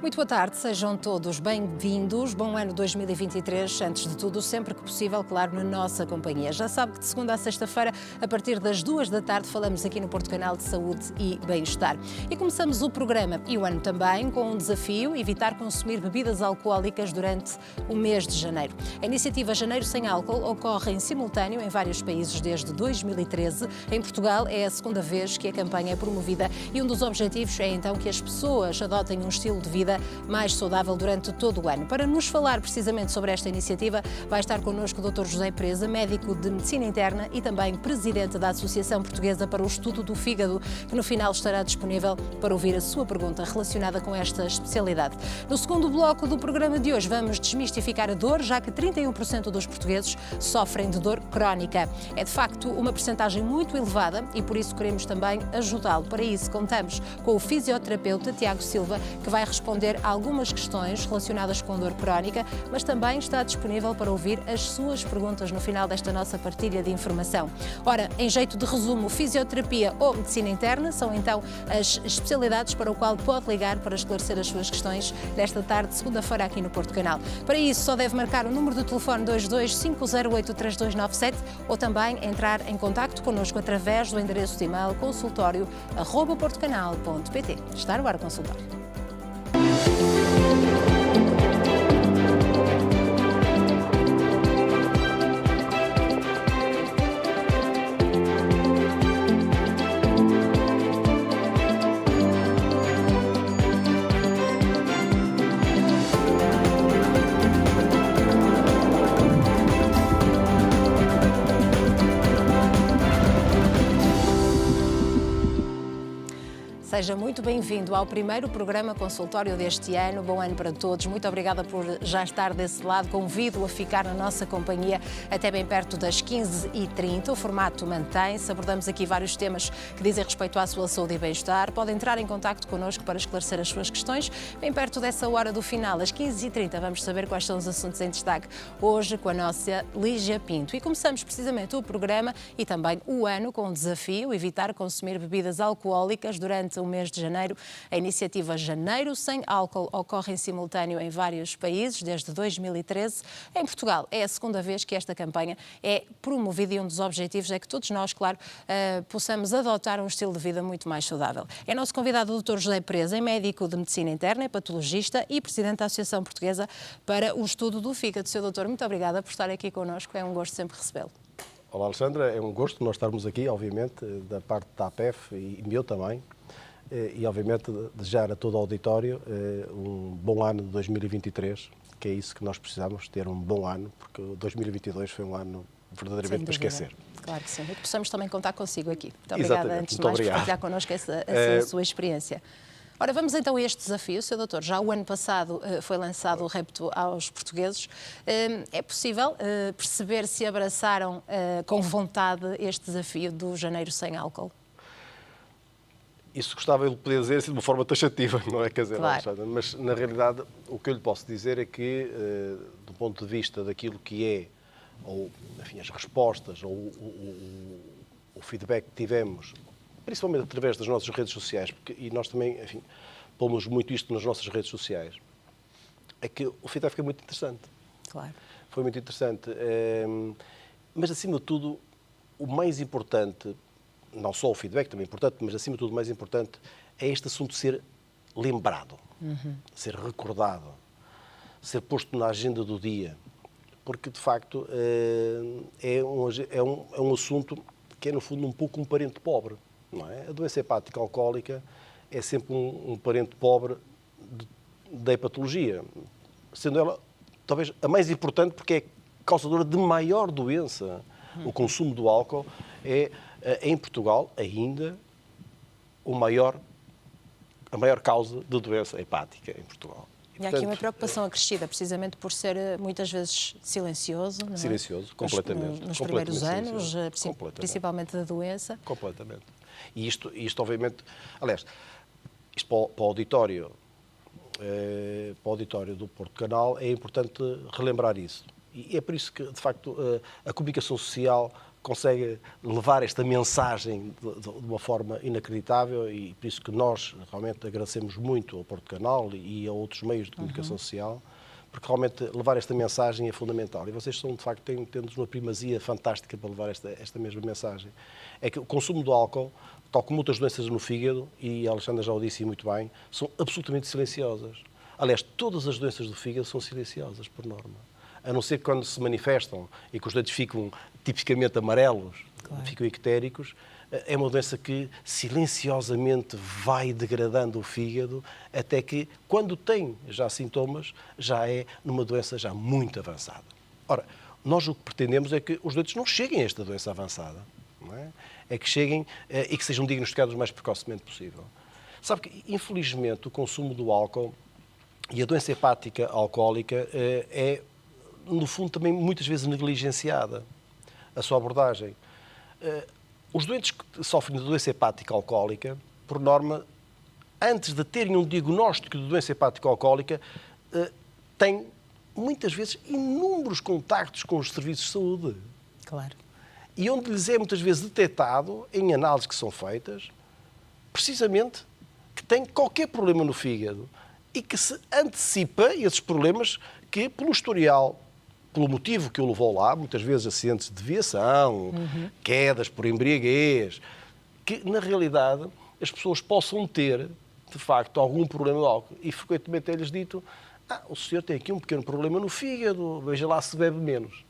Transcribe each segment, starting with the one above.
Muito boa tarde, sejam todos bem-vindos. Bom ano 2023, antes de tudo, sempre que possível, claro, na nossa companhia. Já sabe que de segunda a sexta-feira, a partir das 2 da tarde, falamos aqui no Porto Canal de Saúde e Bem-Estar. E começamos o programa e o ano também com um desafio: evitar consumir bebidas alcoólicas durante o mês de janeiro. A iniciativa Janeiro Sem Álcool ocorre em simultâneo em vários países desde 2013. Em Portugal é a segunda vez que a campanha é promovida e um dos objetivos é então que as pessoas adotem um estilo de vida mais saudável durante todo o ano. Para nos falar precisamente sobre esta iniciativa, vai estar connosco o Dr. José Presa, médico de Medicina Interna e também presidente da Associação Portuguesa para o Estudo do Fígado, que no final estará disponível para ouvir a sua pergunta relacionada com esta especialidade. No segundo bloco do programa de hoje, vamos desmistificar a dor, já que 31% dos portugueses sofrem de dor crónica. É de facto uma percentagem muito elevada e por isso queremos também ajudá-lo. Para isso, contamos com o fisioterapeuta Tiago Silva, que vai responder a algumas questões relacionadas com dor crónica, mas também está disponível para ouvir as suas perguntas no final desta nossa partilha de informação. Ora, em jeito de resumo, fisioterapia ou medicina interna são então as especialidades para o qual pode ligar para esclarecer as suas questões nesta tarde, segunda-feira, aqui no Porto Canal. Para isso, só deve marcar o número de telefone 22 508 3297 ou também entrar em contacto connosco através do endereço de e-mail consultório@portocanal.pt. Está no ar o consultório. Seja muito bem-vindo ao primeiro programa consultório deste ano. Bom ano para todos. Muito obrigada por já estar desse lado. Convido-o a ficar na nossa companhia até bem perto das 15h30. O formato mantém-se. Abordamos aqui vários temas que dizem respeito à sua saúde e bem-estar. Pode entrar em contacto connosco para esclarecer as suas questões. Bem perto dessa hora do final, às 15h30, vamos saber quais são os assuntos em destaque hoje com a nossa Lígia Pinto. E começamos precisamente o programa e também o ano com um desafio: evitar consumir bebidas alcoólicas durante o mês de janeiro. A iniciativa Janeiro Sem Álcool ocorre em simultâneo em vários países desde 2013. Em Portugal é a segunda vez que esta campanha é promovida e um dos objetivos é que todos nós, claro, possamos adotar um estilo de vida muito mais saudável. É nosso convidado o Dr. José Presa, é médico de Medicina Interna, é patologista e presidente da Associação Portuguesa para o Estudo do Fígado. Sr. Doutor, muito obrigada por estar aqui connosco. É um gosto sempre recebê-lo. Olá, Alexandra. É um gosto nós estarmos aqui, obviamente, da parte da APEF e meu também. E, obviamente, desejar a todo o auditório um bom ano de 2023, que é isso que nós precisamos, ter um bom ano, porque 2022 foi um ano verdadeiramente para esquecer. Claro que sim. E que possamos também contar consigo aqui. Muito obrigada, antes de mais, por partilhar connosco a sua experiência. Ora, vamos então a este desafio, Sr. Doutor. Já o ano passado foi lançado o repto aos portugueses. É possível perceber se abraçaram com vontade este desafio do Janeiro Sem Álcool? Isso gostava de poder dizer assim, de uma forma taxativa, não é? Quer dizer, claro. Mas na realidade o que eu lhe posso dizer é que, do ponto de vista daquilo que é, ou enfim, as respostas, ou o feedback que tivemos, principalmente através das nossas redes sociais, e nós também, enfim, pomos muito isto nas nossas redes sociais, é que o feedback foi muito interessante. Claro. Foi muito interessante. Mas, acima de tudo, o mais importante, não só o feedback, também é importante, mas, acima de tudo, o mais importante é este assunto ser lembrado, ser recordado, ser posto na agenda do dia, porque, de facto, é um assunto que é, no fundo, um pouco um parente pobre, não é? A doença hepática alcoólica é sempre um parente pobre da hepatologia, sendo ela, talvez, a mais importante porque é causadora de maior doença. O consumo do álcool é, em Portugal, ainda a maior causa de doença hepática em Portugal. E há aqui uma preocupação acrescida, precisamente por ser muitas vezes silencioso, não é? Silencioso, completamente. Nos primeiros anos, principalmente da doença. Completamente. E isto obviamente, aliás, isto para o auditório do Porto Canal é importante relembrar isso. E é por isso que, de facto, a comunicação social consegue levar esta mensagem de uma forma inacreditável e por isso que nós realmente agradecemos muito ao Porto Canal e a outros meios de comunicação social, porque realmente levar esta mensagem é fundamental. E vocês são, de facto, têm uma primazia fantástica para levar esta mesma mensagem. É que o consumo do álcool, tal como outras doenças no fígado, e a Alexandra já o disse muito bem, são absolutamente silenciosas. Aliás, todas as doenças do fígado são silenciosas, por norma. A não ser que quando se manifestam e que os dentes ficam tipicamente amarelos, claro, ficam ictéricos, é uma doença que silenciosamente vai degradando o fígado até que, quando tem já sintomas, já é numa doença já muito avançada. Ora, nós o que pretendemos é que os doentes não cheguem a esta doença avançada, não é? É que cheguem e que sejam diagnosticados o mais precocemente possível. Sabe que, infelizmente, o consumo do álcool e a doença hepática alcoólica é, no fundo, também muitas vezes negligenciada, a sua abordagem. Os doentes que sofrem de doença hepática alcoólica, por norma, antes de terem um diagnóstico de doença hepática alcoólica, têm, muitas vezes, inúmeros contactos com os serviços de saúde. Claro. E onde lhes é muitas vezes detectado, em análises que são feitas, precisamente que tem qualquer problema no fígado e que se antecipa esses problemas que, pelo historial, pelo motivo que o levou lá, muitas vezes acidentes de viação, quedas por embriaguez, que, na realidade, as pessoas possam ter, de facto, algum problema de álcool. E, frequentemente, é-lhes dito, o senhor tem aqui um pequeno problema no fígado, veja lá se bebe menos.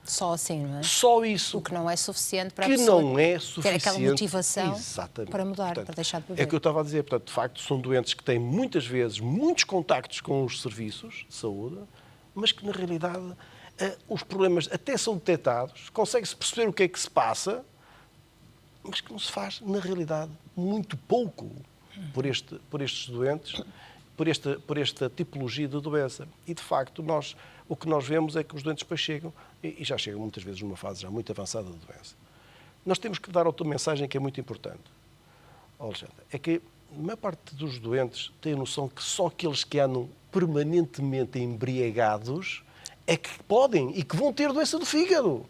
Só assim, não é? Só isso. O que não é suficiente para a que pessoa não é suficiente, ter aquela motivação para mudar, portanto, para deixar de beber. É o que eu estava a dizer. Portanto, de facto, são doentes que têm muitas vezes muitos contactos com os serviços de saúde, mas que, na realidade, os problemas até são detectados, consegue-se perceber o que é que se passa, mas que não se faz, na realidade, muito pouco por estes doentes, por esta tipologia de doença. E, de facto, o que nós vemos é que os doentes depois chegam, e já chegam muitas vezes numa fase já muito avançada de doença. Nós temos que dar outra mensagem que é muito importante, Alexandre, é que a maior parte dos doentes tem a noção que só aqueles que andam permanentemente embriagados é que podem e que vão ter doença do fígado.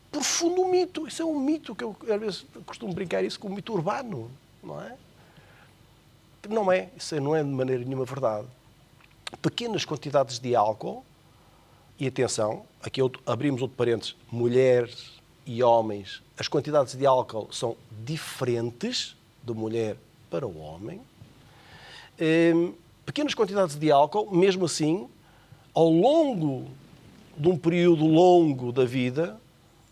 Profundo mito. Isso é um mito que eu, às vezes, costumo brincar isso com um mito urbano, não é? Não é. Isso não é de maneira nenhuma verdade. Pequenas quantidades de álcool, e atenção, aqui abrimos outro parênteses, mulheres e homens, as quantidades de álcool são diferentes de mulher para o homem. Pequenas quantidades de álcool, mesmo assim, ao longo de um período longo da vida,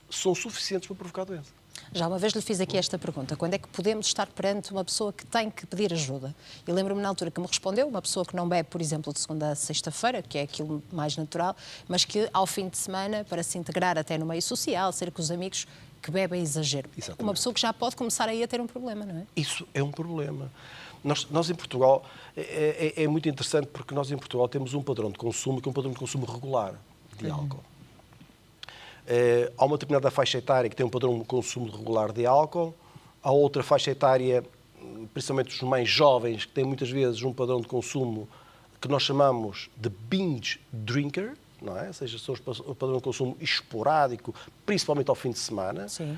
são suficientes para provocar doença. Já uma vez lhe fiz aqui esta pergunta. Quando é que podemos estar perante uma pessoa que tem que pedir ajuda? E lembro-me na altura que me respondeu, uma pessoa que não bebe, por exemplo, de segunda a sexta-feira, que é aquilo mais natural, mas que ao fim de semana, para se integrar até no meio social, ser com os amigos, que bebem exagero. Exatamente. Uma pessoa que já pode começar aí a ter um problema, não é? Isso é um problema. Nós em Portugal, é muito interessante porque nós em Portugal temos um padrão de consumo que é um padrão de consumo regular de álcool. Há uma determinada faixa etária que tem um padrão de consumo regular de álcool, há outra faixa etária, principalmente os mais jovens, que têm muitas vezes um padrão de consumo que nós chamamos de binge drinker, não é? Ou seja, são o padrão de consumo esporádico, principalmente ao fim de semana. Sim.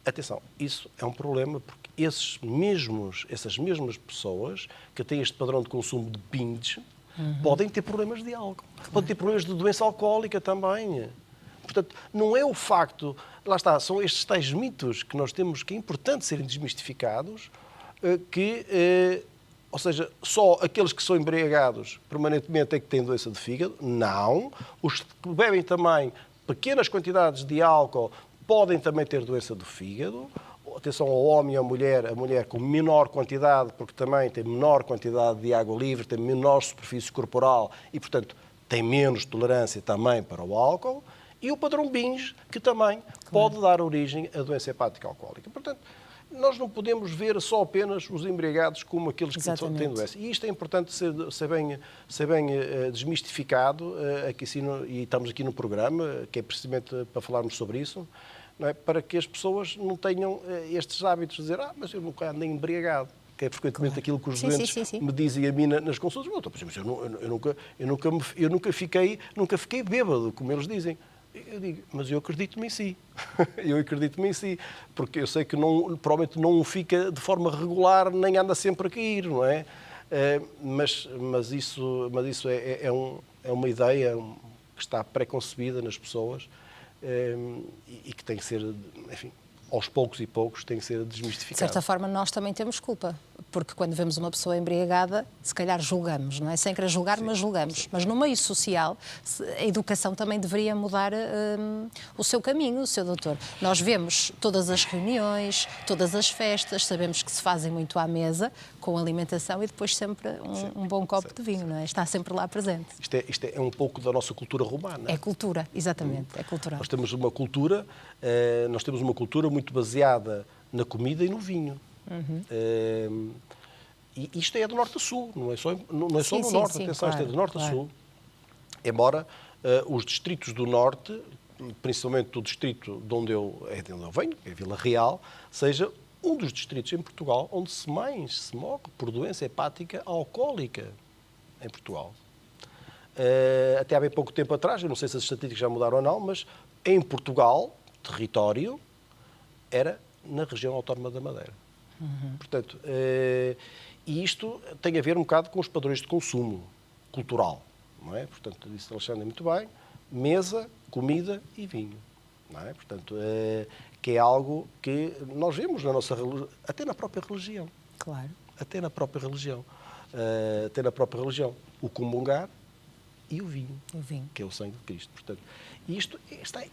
Atenção, isso é um problema porque essas mesmas pessoas que têm este padrão de consumo de binge podem ter problemas de álcool, podem ter problemas de doença alcoólica também. Portanto, não é o facto, lá está, são estes tais mitos que nós temos que é importante serem desmistificados, ou seja, só aqueles que são embriagados permanentemente é que têm doença de fígado. Não. Os que bebem também pequenas quantidades de álcool podem também ter doença do fígado. Atenção ao homem e à mulher, a mulher com menor quantidade, porque também tem menor quantidade de água livre, tem menor superfície corporal e, portanto, tem menos tolerância também para o álcool. E o padrão binge, que também pode dar origem à doença hepática alcoólica. Portanto, nós não podemos ver só apenas os embriagados como aqueles que têm doença. E isto é importante ser bem desmistificado, e estamos aqui no programa, que é precisamente para falarmos sobre isso, não é? Para que as pessoas não tenham estes hábitos de dizer mas eu nunca ando embriagado. Que é frequentemente aquilo que os doentes me dizem a mim nas consultas. Mas eu nunca fiquei bêbado, como eles dizem. Eu digo, mas eu acredito-me em si. Eu acredito-me em si. Porque eu sei que não, provavelmente não fica de forma regular, nem anda sempre a cair, não é? Mas isso é uma ideia que está pré-concebida nas pessoas e que tem que ser, enfim, aos poucos e poucos, tem que ser desmistificado. De certa forma, nós também temos culpa, porque quando vemos uma pessoa embriagada, se calhar julgamos, não é? Sem querer julgar, sim, mas julgamos. Sim. Mas no meio social, a educação também deveria mudar o seu caminho, Sr. Doutor. Nós vemos todas as reuniões, todas as festas, sabemos que se fazem muito à mesa, com alimentação e depois sempre um bom copo de vinho, não é? Está sempre lá presente. Isto é um pouco da nossa cultura romana. É cultura, exatamente, é cultural. Nós temos uma cultura muito baseada na comida e no vinho. E isto é do norte a sul, não é só no norte, sim, atenção, claro, isto é do norte a sul. Embora os distritos do norte, principalmente o distrito de onde eu venho, que é Vila Real, seja um dos distritos em Portugal onde mais se morre por doença hepática alcoólica em Portugal. Até há bem pouco tempo atrás, eu não sei se as estatísticas já mudaram ou não, mas em Portugal, território, era na região autónoma da Madeira. Portanto, e isto tem a ver um bocado com os padrões de consumo cultural, não é? Portanto, disse Alexandre muito bem, mesa, comida e vinho, não é? Portanto, que é algo que nós vemos na nossa religião, até na própria religião. Claro. Até na própria religião. Até na própria religião. O comungar e o vinho, que é o sangue de Cristo. Portanto, e isto está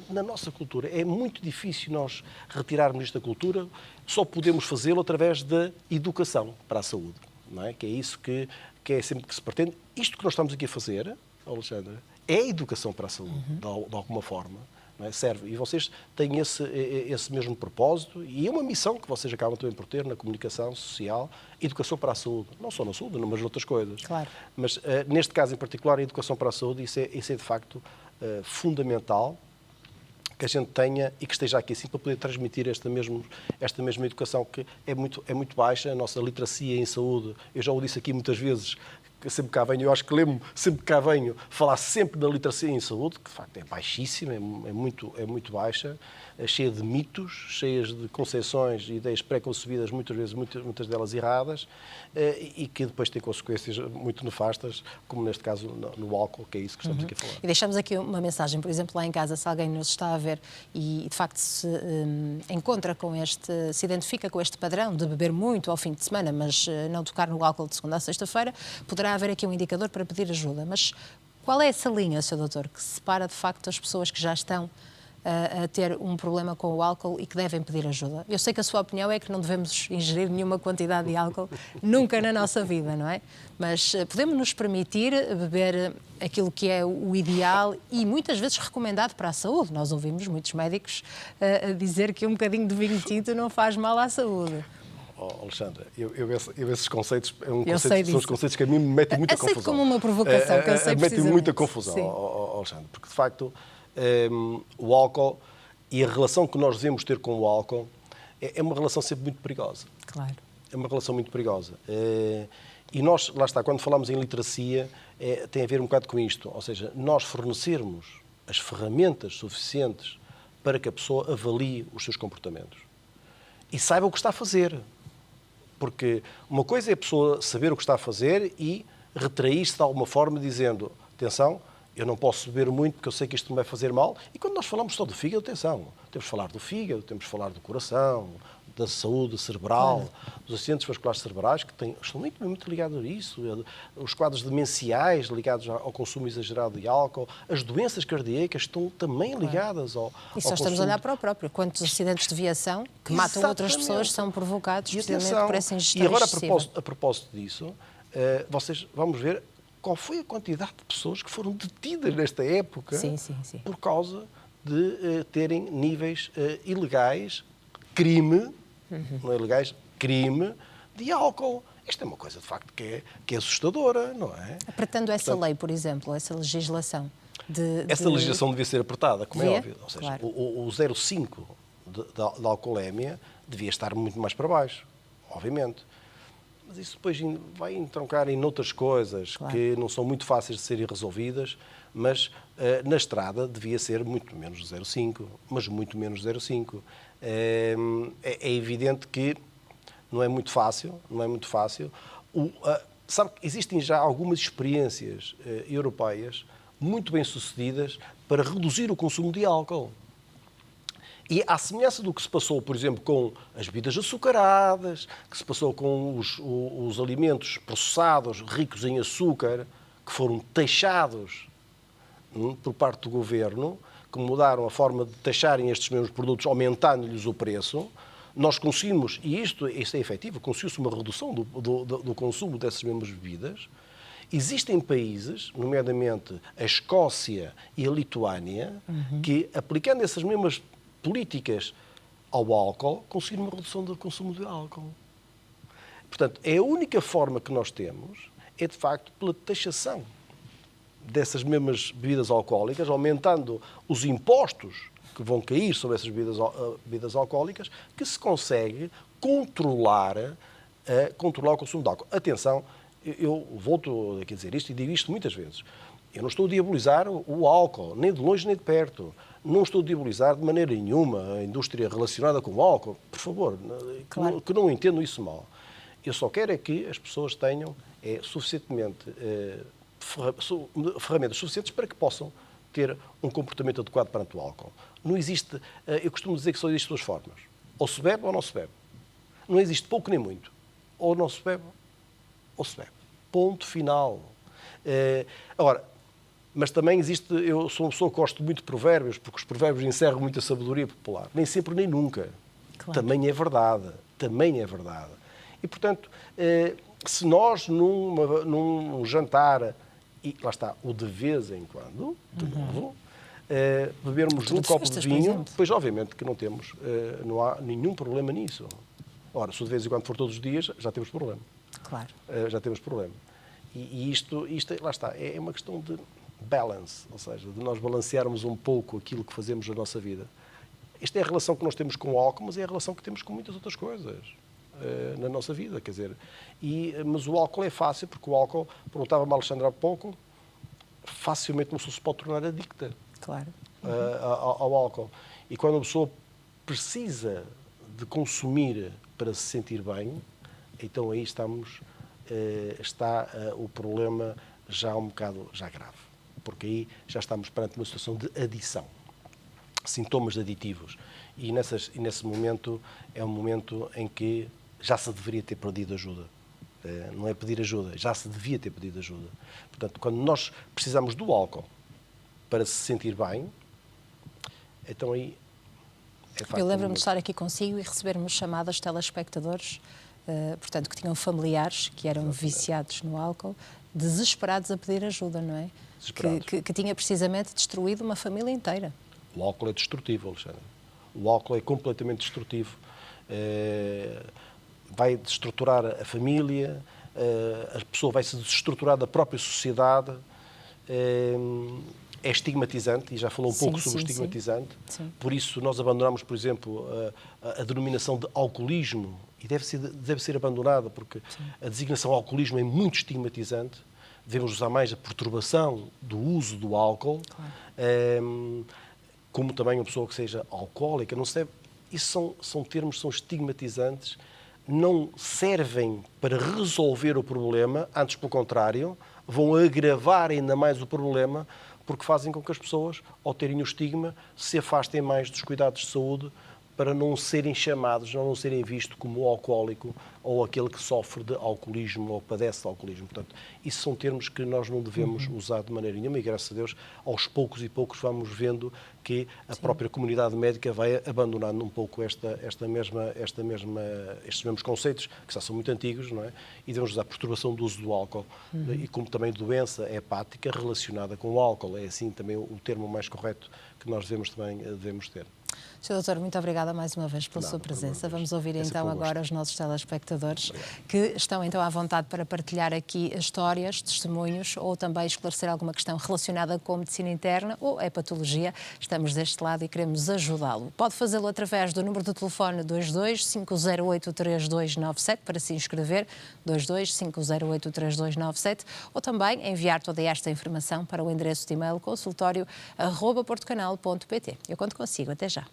na nossa cultura. É muito difícil nós retirarmos esta cultura, só podemos fazê-lo através da educação para a saúde, não é? Que é isso que é sempre que se pretende. Isto que nós estamos aqui a fazer, Alexandre, é educação para a saúde, de alguma forma. Não é? Serve. E vocês têm esse mesmo propósito e é uma missão que vocês acabam também por ter na comunicação social, educação para a saúde. Não só na saúde, mas noutras coisas. Claro. Mas neste caso em particular, a educação para a saúde, isso é de facto fundamental que a gente tenha e que esteja aqui assim para poder transmitir esta mesma educação que é muito baixa, a nossa literacia em saúde. Eu já o disse aqui muitas vezes, que sempre cá venho, eu acho que lembro-me, sempre cá venho, falar sempre da literacia em saúde, que de facto é baixíssima, é muito baixa, é cheia de mitos, cheias de concepções e ideias pré-concebidas, muitas delas erradas, e que depois têm consequências muito nefastas, como neste caso no álcool, que é isso que estamos aqui a falar. E deixamos aqui uma mensagem, por exemplo, lá em casa, se alguém nos está a ver e de facto se identifica com este padrão de beber muito ao fim de semana, mas não tocar no álcool de segunda a sexta-feira, poderá haver aqui um indicador para pedir ajuda. Mas qual é essa linha, Sr. Doutor, que separa de facto as pessoas que já estão a ter um problema com o álcool e que devem pedir ajuda? Eu sei que a sua opinião é que não devemos ingerir nenhuma quantidade de álcool nunca na nossa vida, não é? Mas podemos nos permitir beber aquilo que é o ideal e muitas vezes recomendado para a saúde. Nós ouvimos muitos médicos a dizer que um bocadinho de vinho tinto não faz mal à saúde. Alexandra, eu esses conceitos, são os conceitos que a mim me metem muita confusão. Aceito como uma provocação, que eu sei precisamente. Metem muita confusão, Alexandre, porque de facto o álcool e a relação que nós devemos ter com o álcool é uma relação sempre muito perigosa. Claro. É uma relação muito perigosa. E nós, lá está, quando falamos em literacia, tem a ver um bocado com isto, ou seja, nós fornecermos as ferramentas suficientes para que a pessoa avalie os seus comportamentos e saiba o que está a fazer. Porque uma coisa é a pessoa saber o que está a fazer e retrair-se de alguma forma dizendo, atenção, eu não posso beber muito porque eu sei que isto me vai fazer mal. E quando nós falamos só do fígado, atenção, temos de falar do fígado, temos de falar do coração, da saúde cerebral, dos acidentes vasculares cerebrais, que estão muito ligados a isso, os quadros demenciais ligados ao consumo exagerado de álcool, as doenças cardíacas estão também ligadas ao E só estamos a olhar para o próprio. Quantos acidentes de viação que matam outras pessoas são provocados precisamente por essa ingestão excessiva. E agora, a propósito disso, vocês vamos ver qual foi a quantidade de pessoas que foram detidas nesta época por causa de terem níveis ilegais, crime, não é ilegais, crime de álcool. Isto é uma coisa, de facto, que é assustadora, não é? Apertando essa lei, por exemplo, essa legislação. Essa legislação devia ser apertada, como é óbvio. Ou seja, claro. o 0,5 da alcoolemia devia estar muito mais para baixo, obviamente. Mas isso depois vai entroncar em outras coisas que não são muito fáceis de serem resolvidas, mas na estrada devia ser muito menos 0,5, mas muito menos 0,5. É evidente que não é muito fácil, não é muito fácil. Sabe que existem já algumas experiências europeias muito bem-sucedidas para reduzir o consumo de álcool. E à semelhança do que se passou, por exemplo, com as bebidas açucaradas, que se passou com os alimentos processados ricos em açúcar, que foram taxados por parte do governo, que mudaram a forma de taxarem estes mesmos produtos, aumentando-lhes o preço, nós conseguimos, e isto é efetivo, conseguiu-se uma redução do consumo dessas mesmas bebidas. Existem países, nomeadamente a Escócia e a Lituânia, que, aplicando essas mesmas políticas ao álcool, conseguiram uma redução do consumo de álcool. Portanto, é a única forma que nós temos, é de facto pela taxação dessas mesmas bebidas alcoólicas, aumentando os impostos que vão cair sobre essas bebidas alcoólicas, que se consegue controlar o consumo de álcool. Atenção, eu volto aqui a dizer isto e digo isto muitas vezes. Eu não estou a diabolizar o álcool, nem de longe nem de perto. Não estou a diabolizar de maneira nenhuma a indústria relacionada com o álcool. Por favor, claro, que não entendam isso mal. Eu só quero é que as pessoas tenham suficientemente ferramentas suficientes para que possam ter um comportamento adequado perante o álcool. Não existe, eu costumo dizer que só existem duas formas. Ou se bebe ou não se bebe. Não existe pouco nem muito. Ou não se bebe ou se bebe. Ponto final. Agora, mas também existe, eu sou uma pessoa que gosto muito de provérbios, porque os provérbios encerram muita sabedoria popular. Nem sempre nem nunca. Claro. Também é verdade. Também é verdade. E, portanto, se nós num jantar, e lá está, o de vez em quando, de novo, bebermos um copo de vinho, pois obviamente que não há nenhum problema nisso. Ora, se de vez em quando for todos os dias, já temos problema. Claro. Já temos problema. E isto, lá está, é uma questão de balance, ou seja, de nós balancearmos um pouco aquilo que fazemos na nossa vida. Esta é a relação que nós temos com o álcool, mas é a relação que temos com muitas outras coisas na nossa vida, quer dizer. Mas o álcool é fácil, porque o álcool, perguntava-me a Alexandra há pouco, facilmente uma pessoa se pode tornar adicta. Claro. Ao álcool. E quando a pessoa precisa de consumir para se sentir bem, então aí está o problema já um bocado grave. Porque aí já estamos perante uma situação de adição. Sintomas aditivos. E nesse momento é um momento em que já se deveria ter pedido ajuda. Não é pedir ajuda, já se devia ter pedido ajuda. Portanto, quando nós precisamos do álcool para se sentir bem, então aí é fácil. Eu lembro-me de estar aqui consigo e recebermos chamadas de telespectadores, portanto, que tinham familiares que eram viciados no álcool, desesperados a pedir ajuda, não é? Que tinha precisamente destruído uma família inteira. O álcool é destrutivo, Alexandre. O álcool é completamente destrutivo. Vai destruturar a família, a pessoa vai se desestruturar da própria sociedade. É estigmatizante, e já falou um pouco sobre o estigmatizante. Sim. Por isso nós abandonamos, por exemplo, a denominação de alcoolismo, e deve ser abandonada, porque a designação alcoolismo é muito estigmatizante. Devemos usar mais a perturbação do uso do álcool, como também uma pessoa que seja alcoólica. Não se deve, isso são termos que são estigmatizantes, não servem para resolver o problema, antes, pelo contrário, vão agravar ainda mais o problema, porque fazem com que as pessoas, ao terem o estigma, se afastem mais dos cuidados de saúde para não serem chamados, não serem vistos como alcoólico ou aquele que sofre de alcoolismo ou padece de alcoolismo. Portanto, isso são termos que nós não devemos usar de maneira nenhuma e, graças a Deus, aos poucos e poucos vamos vendo que a própria comunidade médica vai abandonando um pouco estes mesmos conceitos, que já são muito antigos, não é? E devemos usar a perturbação do uso do álcool e como também doença hepática relacionada com o álcool. É assim também o termo mais correto que nós devemos ter. Sr. Doutor, muito obrigada mais uma vez pela sua presença. Vamos ouvir então agora os nossos telespectadores que estão então à vontade para partilhar aqui histórias, testemunhos ou também esclarecer alguma questão relacionada com a medicina interna ou a patologia. Estamos deste lado e queremos ajudá-lo. Pode fazê-lo através do número de telefone 22-508-3297 para se inscrever, 22-508-3297, ou também enviar toda esta informação para o endereço de e-mail consultório@portocanal.pt. Eu conto consigo. Até já.